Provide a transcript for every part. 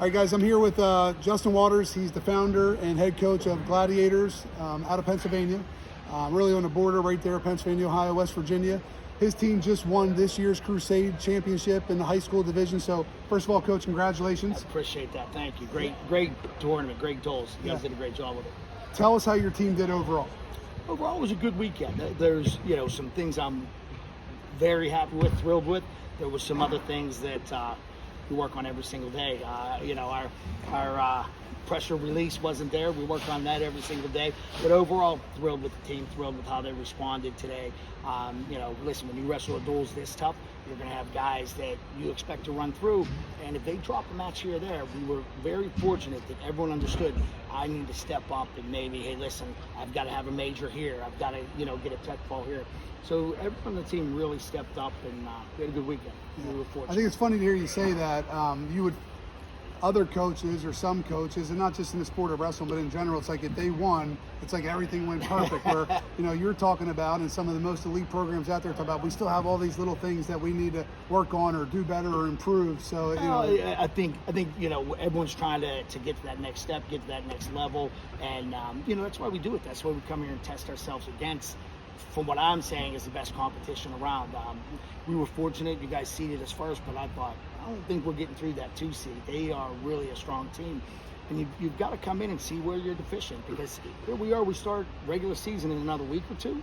All right, guys, I'm here with Justin Waters. He's the founder and head coach of Gladiators out of Pennsylvania. Really on the border right there, Pennsylvania, Ohio, West Virginia. His team just won this year's Crusade championship in the high school division. So, first of all, Coach, congratulations. I appreciate that. Thank you. Great tournament, great goals. You guys did a great job with it. Tell us how your team did overall. Overall, it was a good weekend. There's, some things I'm very happy with, thrilled with. There was some other things that we work on every single day. Our pressure release wasn't there. We work on that every single day. But overall, thrilled with the team, thrilled with how they responded today. Listen, when you wrestle a duels this tough, you're going to have guys that you expect to run through. And if they drop a match here or there, we were very fortunate that everyone understood I need to step up and maybe, hey, listen, I've got to have a major here. I've got to, get a tech fall here. So everyone on the team really stepped up, and we had a good weekend. We were fortunate. I think it's funny to hear you say that. Other coaches or some coaches, and not just in the sport of wrestling, but in general, it's like if they won, it's like everything went perfect. Where you're talking about, and some of the most elite programs out there talk about, we still have all these little things that we need to work on or do better or improve. So I think everyone's trying to get to that next step, get to that next level, and that's why we do it. That's why we come here and test ourselves against, from what I'm saying, is the best competition around. We were fortunate, you guys seeded us first, but I don't think we're getting through that 2 seed. They are really a strong team. And you've got to come in and see where you're deficient, because here we are, we start regular season in another week or two.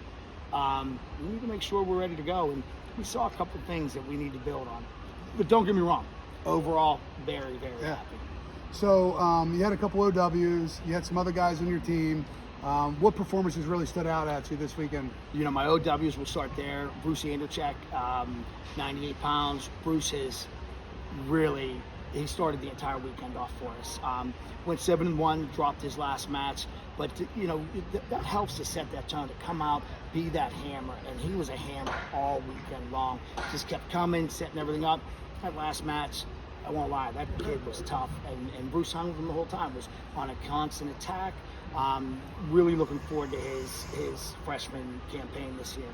We need to make sure we're ready to go. And we saw a couple things that we need to build on. But don't get me wrong, overall, very, very happy. So you had a couple OWs, you had some other guys on your team. What performances really stood out at you this weekend? My OWs will start there. Bruce Anderchek, 98 pounds. Bruce has really, he started the entire weekend off for us. Went 7-1, dropped his last match, but that helps to set that tone, to come out, be that hammer, and he was a hammer all weekend long. Just kept coming, setting everything up. That last match, I won't lie, that kid was tough, and Bruce hung with him the whole time, was on a constant attack. Really looking forward to his freshman campaign this year.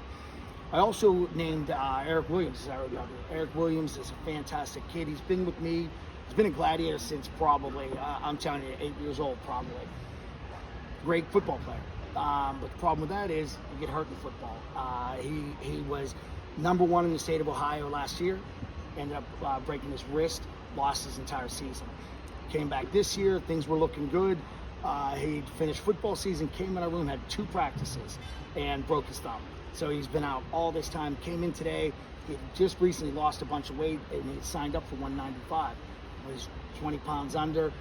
I also named Eric Williams as our OW. Eric Williams is a fantastic kid. He's been with me. He's been a Gladiator since probably, I'm telling you, 8 years old probably. Great football player. But the problem with that is you get hurt in football. He was #1 in the state of Ohio last year. Ended up breaking his wrist, lost his entire season. Came back this year, things were looking good. He finished football season, came in our room, had 2 practices, and broke his thumb. So he's been out all this time. Came in today. He just recently lost a bunch of weight, and he signed up for 195. Was 20 pounds under.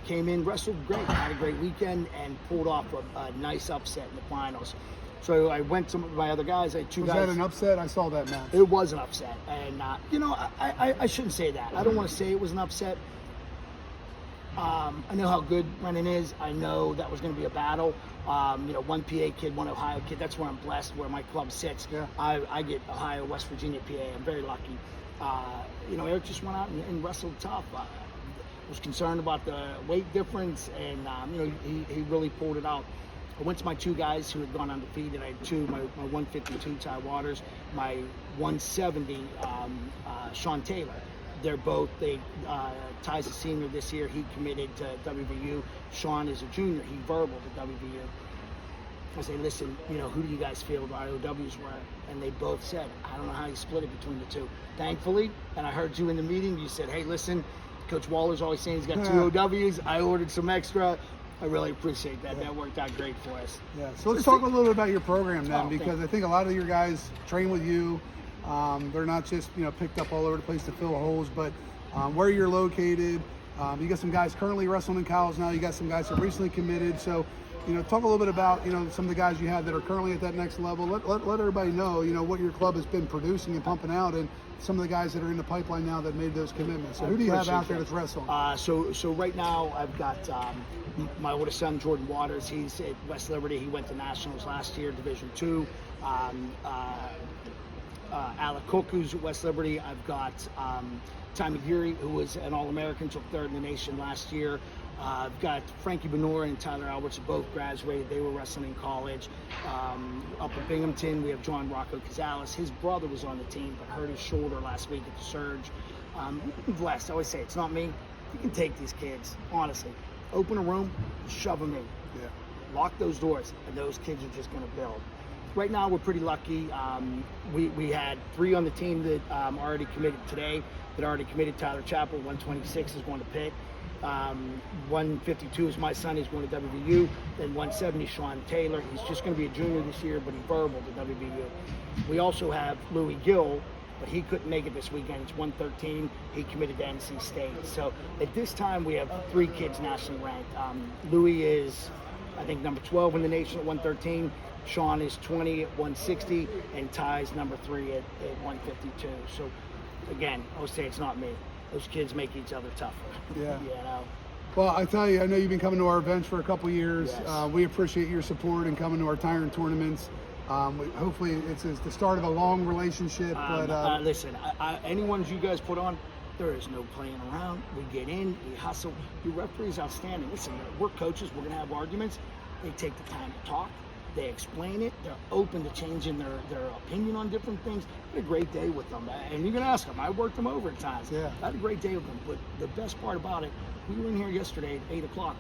Came in, wrestled great, had a great weekend, and pulled off a nice upset in the finals. So I went to my other guys. I had 2 guys. Was that an upset? I saw that match. It was an upset, and I shouldn't say that. I don't want to say it was an upset. I know how good Brennan is. I know that was going to be a battle. One PA kid, one Ohio kid. That's where I'm blessed, where my club sits. Yeah. I get Ohio, West Virginia, PA. I'm very lucky. Eric just went out and wrestled tough. Was concerned about the weight difference, and he really pulled it out. I went to my 2 guys who had gone undefeated. I had 2, my 152, Ty Waters, my 170, Sean Taylor. They're both, Ty's a senior this year. He committed to WVU. Sean is a junior. He verbal to WVU. I say, listen, who do you guys feel our OWs were? And they both said, I don't know how you split it between the 2. Thankfully, and I heard you in the meeting, you said, hey, listen, Coach Waller's always saying he's got 2 OWs. I ordered some extra. I really appreciate that. That worked out great for us. Yeah. So let's talk a little bit about your program then, because I think a lot of your guys train with you. They're not just picked up all over the place to fill holes, but where you're located. You got some guys currently wrestling in college now. You got some guys that recently committed. So talk a little bit about some of the guys you have that are currently at that next level. Let everybody know what your club has been producing and pumping out, and some of the guys that are in the pipeline now that made those commitments. So who do you have out there that's wrestling? So right now I've got my oldest son, Jordan Waters. He's at West Liberty. He went to Nationals last year, Division II. Alec Cook, who's at West Liberty. I've got Ty McGeary, who was an All-American, took 3rd in the nation last year. I've got Frankie Benora and Tyler Alberts, both graduated. They were wrestling in college. Up at Binghamton, we have John Rocco Cazales. His brother was on the team, but hurt his shoulder last week at the surge. I'm blessed. I always say it's not me. You can take these kids, honestly, open a room, shove them in. Yeah. Lock those doors, and those kids are just going to build. Right now, we're pretty lucky. We had 3 on the team that already committed today, that already committed. Tyler Chappell, 126, is going to Pitt. 152 is my son, he's going to WVU. Then 170, Sean Taylor. He's just going to be a junior this year, but he verbal to WVU. We also have Louis Gill, but he couldn't make it this weekend. It's 113. He committed to NC State. So at this time, we have 3 kids nationally ranked. Louis is, I think, number 12 in the nation at 113. Sean is 20 at 160, and Ty's number 3 at 152. So again, I would say it's not me. Those kids make each other tougher. Yeah. You know? Well, I tell you, I know you've been coming to our events for a couple years. Yes. We appreciate your support and coming to our Tyrant tournaments. Hopefully, it's the start of a long relationship. But listen, anyone you guys put on, there is no playing around. We get in, we hustle. Your referee's outstanding. Listen, we're coaches. We're gonna have arguments. They take the time to talk. They explain it. They're open to changing their opinion on different things. I had a great day with them. And you can ask them. I worked them over at times. Yeah. I had a great day with them. But the best part about it, we were in here yesterday at 8 o'clock.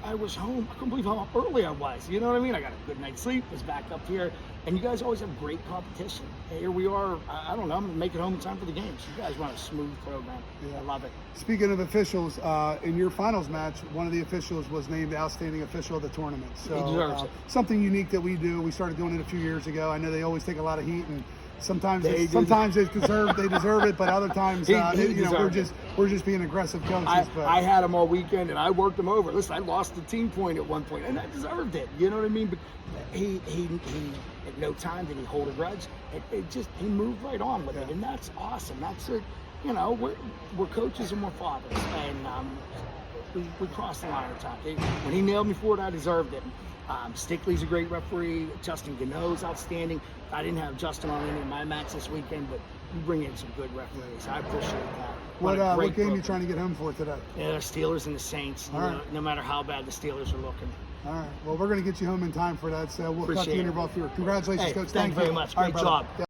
I was home. I couldn't believe how early I was. You know what I mean? I got a good night's sleep. Was back up here. And you guys always have great competition. And here we are. I don't know. I'm going to make it home in time for the games. You guys run a smooth program. Yeah. I love it. Speaking of officials, in your finals match, one of the officials was named outstanding official of the tournament. So He deserves it. something unique that we do. We started doing it a few years ago. I know they always take a lot of heat, and sometimes They deserve it, but other times we're just being aggressive coaches. I had him all weekend, and I worked him over. Listen, I lost the team point at one point, and I deserved it. You know what I mean? But he at no time did he hold a grudge. He moved right on with it, and that's awesome. That's it. You know, we're coaches and we're fathers, and we crossed the line at times. When he nailed me for it, I deserved it. Stickley's a great referee. Justin Gano's outstanding. I didn't have Justin on any of my matches this weekend, but you bring in some good referees. I appreciate that. What game are you trying to get home for today? Yeah, the Steelers and the Saints. No matter how bad the Steelers are looking. All right. Well, we're going to get you home in time for that, so we'll cut the interval here. Congratulations, Hey, Coach. thank you very much. All right, Great job.